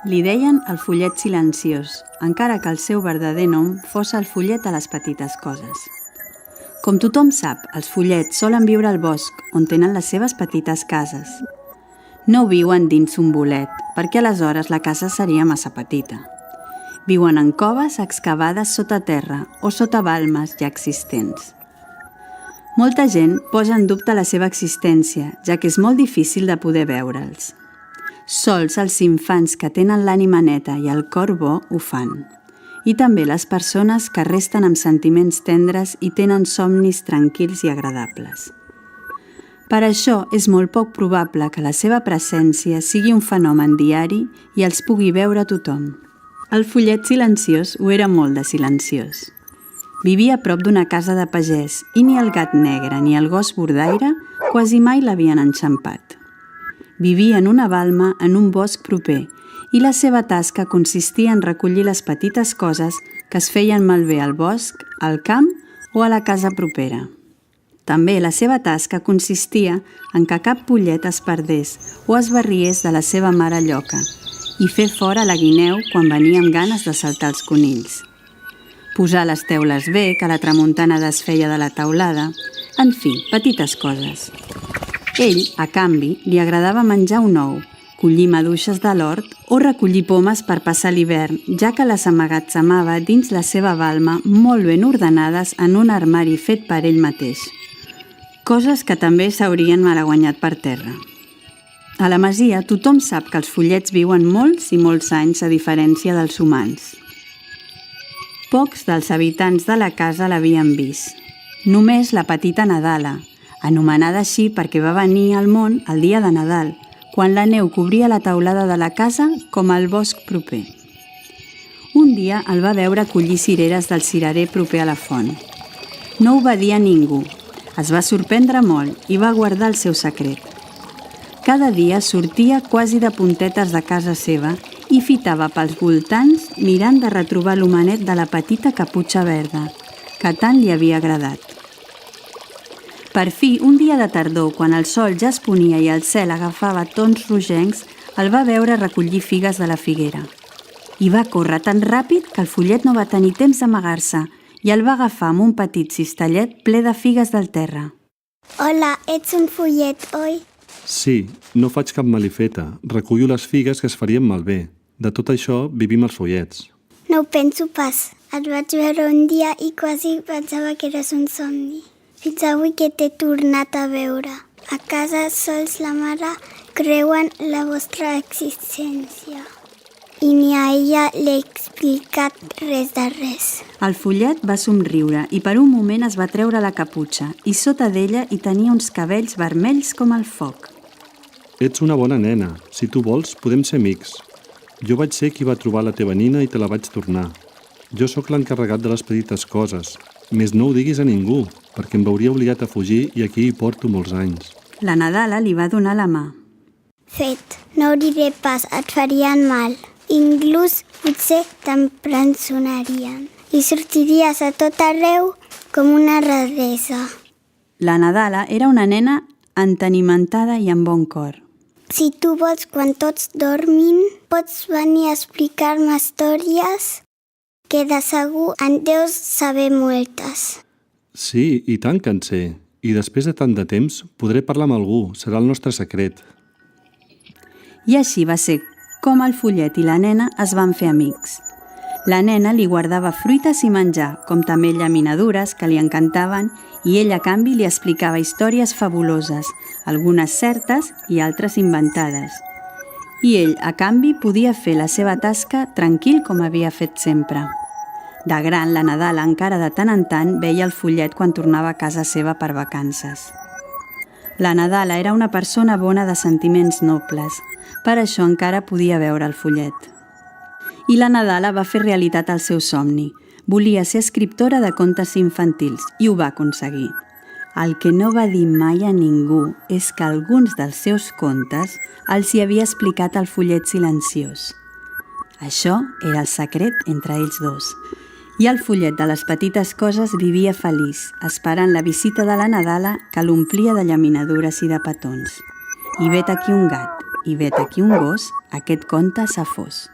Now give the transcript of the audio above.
Li deien el follet silenciós, encara que el seu verdader nom fos el follet a les petites coses. Com tothom sap, els follets solen viure al bosc, on tenen les seves petites cases. No viuen dins un bolet, perquè aleshores la casa seria massa petita. Viuen en coves excavades sota terra o sota balmes ja existents. Molta gent posa en dubte la seva existència, ja que és molt difícil de poder veure'ls. Sols els infants que tenen l'ànima neta i el cor bo ho fan. I també les persones que resten amb sentiments tendres i tenen somnis tranquils i agradables. Per això és molt poc probable que la seva presència sigui un fenomen diari i els pugui veure tothom. El follet silenciós ho era molt de silenciós. Vivia a prop d'una casa de pagès i ni el gat negre ni el gos bordaire quasi mai l'havien enxampat. Vivia en una balma en un bosc proper i la seva tasca consistia en recollir les petites coses que es feien malbé al bosc, al camp o a la casa propera. També la seva tasca consistia en que cap pollet es perdés o es barriés de la seva mare lloca i fer fora la guineu quan venia amb ganes de saltar els conills. Posar les teules bé, que la tramuntana desfeia de la teulada, en fi, petites coses. Ell, a canvi, li agradava menjar un ou, collir maduixes de l'hort o recollir pomes per passar l'hivern, ja que les amagatzemava dins la seva balma molt ben ordenades en un armari fet per ell mateix. Coses que també s'haurien malaguanyat per terra. A la masia tothom sap que els follets viuen molts i molts anys a diferència dels humans. Pocs dels habitants de la casa l'havien vist. Només la petita Nadala, anomenada així perquè va venir al món el dia de Nadal, quan la neu cobria la teulada de la casa com el bosc proper. Un dia el va veure collir cireres del cirerer proper a la font. No ho va dir a ningú. Es va sorprendre molt i va guardar el seu secret. Cada dia sortia quasi de puntetes de casa seva i fitava pels voltants mirant de retrobar l'homenet de la petita caputxa verda, que tant li havia agradat. Per fi, un dia de tardor, quan el sol ja es ponia i el cel agafava tons rogencs, el va veure recollir figues de la figuera. I va córrer tan ràpid que el follet no va tenir temps d'amagar-se i el va agafar amb un petit cistellet ple de figues del terra. Hola, ets un follet, oi? Sí, no faig cap malifeta. Recullo les figues que es farien malbé. De tot això vivim els follets. No ho penso pas. Et vaig veure un dia i quasi pensava que eres un somni. Fins avui que t'he tornat a veure. A casa sols la mare creuen la vostra existència. I ni a ella l'he explicat res de res. El follet va somriure i per un moment es va treure la caputxa i sota d'ella hi tenia uns cabells vermells com el foc. Ets una bona nena. Si tu vols, podem ser amics. Jo vaig ser qui va trobar la teva nina i te la vaig tornar. Jo sóc l'encarregat de les petites coses. Més no ho diguis a ningú, perquè em veuria obligat a fugir i aquí hi porto molts anys. La Nadala li va donar la mà. Fet, no ho diré pas, et farien mal. Inclús potser t'empresonarien i sortiries a tot arreu com una raresa. La Nadala era una nena entenimentada i amb bon cor. Si tu vols, quan tots dormin, pots venir a explicar-me històries que de segur en deus saber moltes. Sí, i tant que en sé. I després de tant de temps podré parlar amb algú. Serà el nostre secret. I així va ser com el follet i la nena es van fer amics. La nena li guardava fruites i menjar, com també llaminadures que li encantaven, i ell a canvi li explicava històries fabuloses, algunes certes i altres inventades. I ell, a canvi, podia fer la seva tasca tranquil com havia fet sempre. De gran, la Nadala encara de tant en tant veia el follet quan tornava a casa seva per vacances. La Nadala era una persona bona de sentiments nobles, per això encara podia veure el follet. I la Nadala va fer realitat el seu somni. Volia ser escriptora de contes infantils i ho va aconseguir. El que no va dir mai a ningú és que alguns dels seus contes els hi havia explicat el follet silenciós. Això era el secret entre ells dos. I el follet de les petites coses vivia feliç, esperant la visita de la Nadala que l'omplia de llaminadures i de petons. I vet aquí un gat, i vet aquí un gos, aquest conte s'ha fos.